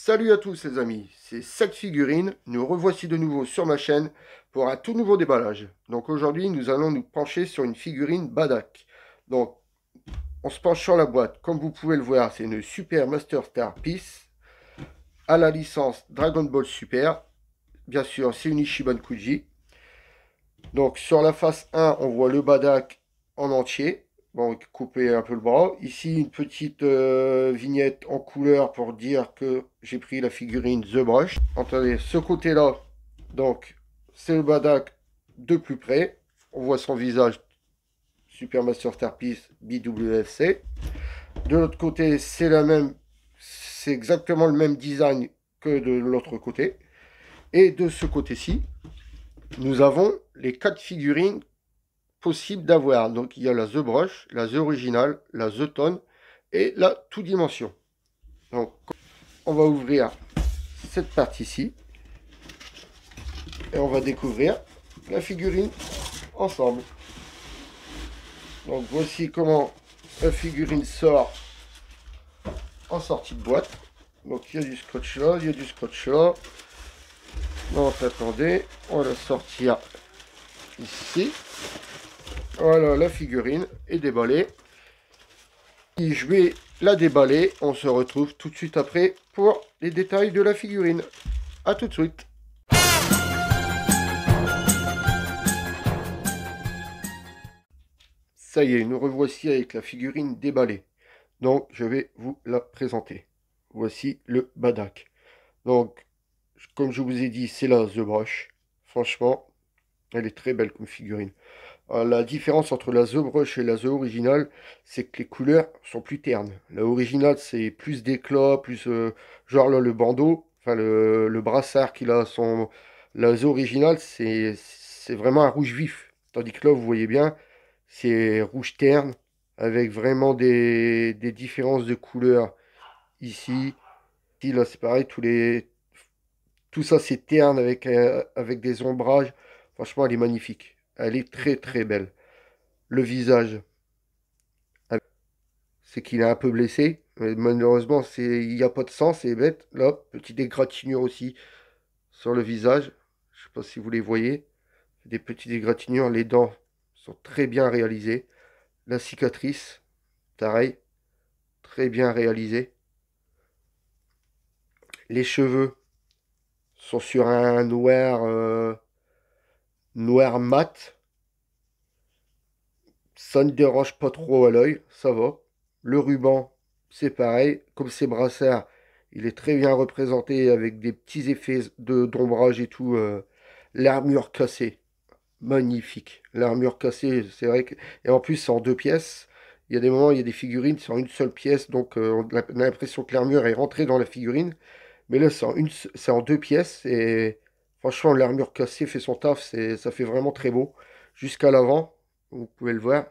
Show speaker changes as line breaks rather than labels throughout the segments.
Salut à tous les amis, c'est cette figurine, nous revoici de nouveau sur ma chaîne pour un tout nouveau déballage. Donc aujourd'hui nous allons nous pencher sur une figurine Badak. Donc on se penche sur la boîte, comme vous pouvez le voir c'est une Super Master Star Piece à la licence Dragon Ball Super. Bien sûr c'est une Ichiban Kuji. Donc sur la face 1 on voit le Badak en entier. Bon, couper un peu le bras. Ici, une petite vignette en couleur pour dire que j'ai pris la figurine The Brush. Attendez, ce côté-là, donc, c'est le Badak de plus près. On voit son visage, Super Master Star Piece BWFC. De l'autre côté, c'est exactement le même design que de l'autre côté. Et de ce côté-ci, nous avons les 4 figurines possible d'avoir. Donc il y a la The Brush, la The Original, la The Tone et la Tout Dimension. Donc on va ouvrir cette partie-ci et on va découvrir la figurine ensemble. Donc voici comment la figurine sort en sortie de boîte. Donc il y a du scotch là, il y a du scotch là. Donc attendez, on va la sortir ici. Voilà, la figurine est déballée. Et je vais la déballer. On se retrouve tout de suite après pour les détails de la figurine. A tout de suite. Ça y est, nous revoici avec la figurine déballée. Donc, je vais vous la présenter. Voici le Badak. Donc, comme je vous ai dit, c'est la The Brush. Franchement, elle est très belle comme figurine. La différence entre la The Brush et la The Original, c'est que les couleurs sont plus ternes. La Original, c'est plus d'éclat, plus genre là, le bandeau, enfin le brassard qu'il a. La The Original, c'est vraiment un rouge vif. Tandis que là, vous voyez bien, c'est rouge terne, avec vraiment des différences de couleurs. Ici, ici là, c'est pareil, tout ça, c'est terne avec des ombrages. Franchement, elle est magnifique. Elle est très, très belle. Le visage, c'est qu'il est un peu blessé. Mais malheureusement, il n'y a pas de sang, c'est bête. Là, petite égratignure aussi sur le visage. Je sais pas si vous les voyez. Des petites égratignures. Les dents sont très bien réalisées. La cicatrice, pareil, très bien réalisée. Les cheveux sont sur un noir mat. Ça ne dérange pas trop à l'œil, ça va. Le ruban, c'est pareil. Comme ces brassards, il est très bien représenté avec des petits effets d'ombrage et tout. L'armure cassée, magnifique. L'armure cassée, c'est vrai que... Et en plus, c'est en 2 pièces. Il y a des moments, il y a des figurines, c'est en une seule pièce. Donc, on a l'impression que l'armure est rentrée dans la figurine. Mais là, c'est en 2 pièces. Et franchement, l'armure cassée fait son taf. Ça fait vraiment très beau. Jusqu'à l'avant, vous pouvez le voir.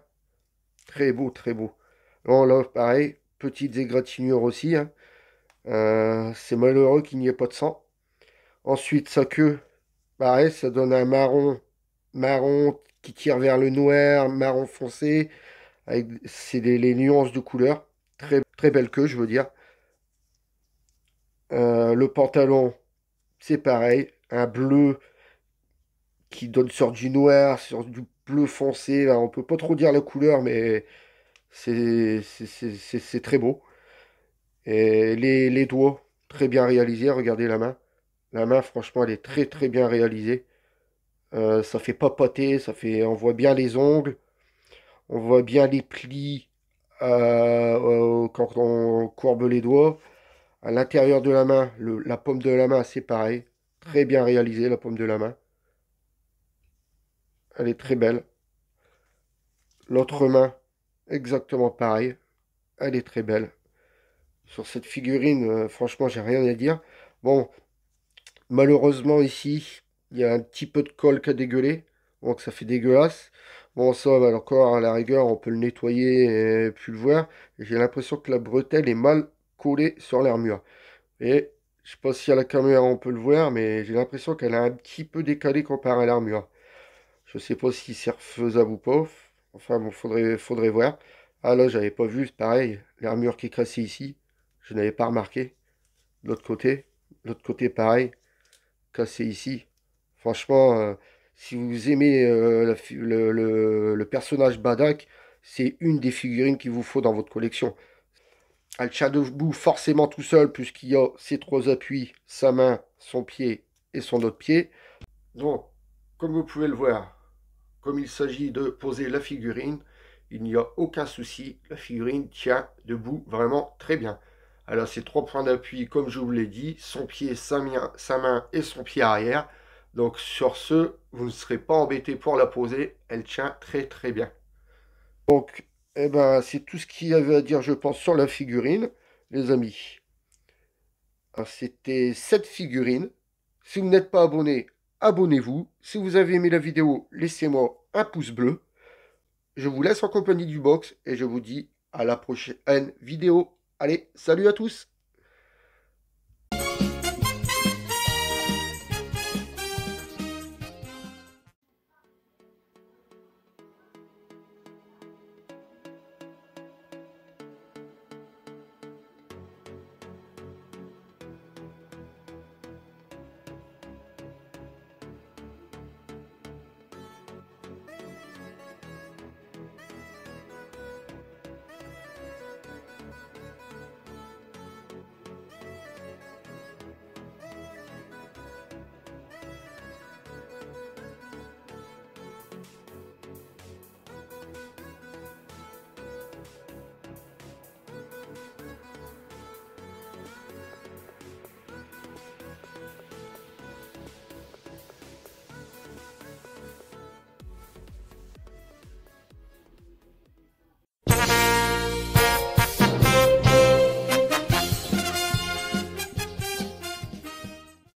Très beau, très beau. Bon, là, pareil, petites égratignures aussi, hein. C'est malheureux qu'il n'y ait pas de sang. Ensuite, sa queue, pareil, ça donne un marron qui tire vers le noir, marron foncé. C'est les nuances de couleur. Très, très belle queue, je veux dire. Le pantalon, c'est pareil. Un bleu qui donne sur du noir, sur du bleu foncé. Là, on peut pas trop dire la couleur, mais c'est très beau. Et les doigts, très bien réalisés. Regardez la main. La main, franchement, elle est très très bien réalisée. Ça fait pas pâter, on voit bien les ongles, on voit bien les plis quand on courbe les doigts. À l'intérieur de la main, la paume de la main, c'est pareil. Très bien réalisé, la paume de la main. Elle est très belle. L'autre main, exactement pareil. Elle est très belle. Sur cette figurine, franchement, j'ai rien à dire. Bon, malheureusement, ici, il y a un petit peu de colle qui a dégueulé. Donc, ça fait dégueulasse. Bon, ça, bah, encore, à la rigueur, on peut le nettoyer et puis le voir. J'ai l'impression que la bretelle est mal collée sur l'armure. Et je sais pas si à la caméra on peut le voir, mais j'ai l'impression qu'elle a un petit peu décalé comparé à l'armure. Je sais pas si c'est refaisable ou pas. Enfin, bon, faudrait voir. Ah là, j'avais pas vu, c'est pareil. L'armure qui est cassée ici, je n'avais pas remarqué. L'autre côté pareil, cassé ici. Franchement, si vous aimez le personnage Badak, c'est une des figurines qu'il vous faut dans votre collection. Elle tient debout forcément tout seul, puisqu'il y a ses trois appuis, sa main, son pied et son autre pied. Donc, comme vous pouvez le voir, comme il s'agit de poser la figurine, il n'y a aucun souci. La figurine tient debout vraiment très bien. Elle a ses trois points d'appui, comme je vous l'ai dit, son pied, sa main et son pied arrière. Donc sur ce, vous ne serez pas embêté pour la poser. Elle tient très très bien. Donc, eh ben, c'est tout ce qu'il y avait à dire, je pense, sur la figurine, les amis. Alors, c'était cette figurine. Si vous n'êtes pas abonné, abonnez-vous. Si vous avez aimé la vidéo, laissez-moi un pouce bleu. Je vous laisse en compagnie du box et je vous dis à la prochaine vidéo. Allez, salut à tous!